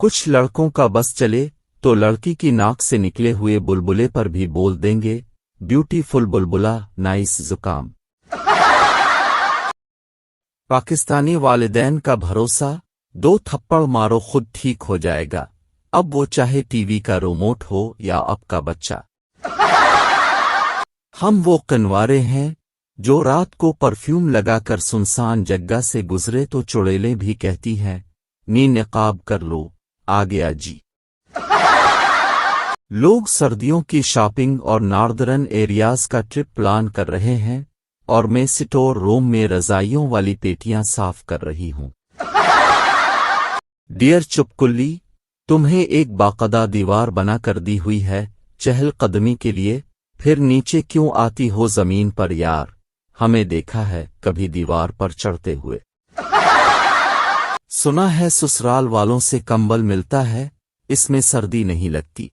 کچھ لڑکوں کا بس چلے تو لڑکی کی ناک سے نکلے ہوئے بلبلے پر بھی بول دیں گے بیوٹیفل بلبلا نائس زکام۔ پاکستانی والدین کا بھروسہ 2 تھپڑ مارو خود ٹھیک ہو جائے گا، اب وہ چاہے ٹی وی کا ریموٹ ہو یا اب کا بچہ۔ ہم وہ کنوارے ہیں جو رات کو پرفیوم لگا کر سنسان جگہ سے گزرے تو چڑیلیں بھی کہتی ہیں نی نقاب کر لو آ گیا جی۔ لوگ سردیوں کی شاپنگ اور ناردرن ایریاز کا ٹرپ پلان کر رہے ہیں اور میں سٹور روم میں رضائیوں والی پیٹیاں صاف کر رہی ہوں۔ ڈیئر چپکلی، تمہیں ایک باقاعدہ دیوار بنا کر دی ہوئی ہے چہل قدمی کے لیے، پھر نیچے کیوں آتی ہو زمین پر یار؟ ہمیں دیکھا ہے کبھی دیوار پر چڑھتے ہوئے۔ سنا ہے سسرال والوں سے کمبل ملتا ہے، اس میں سردی نہیں لگتی۔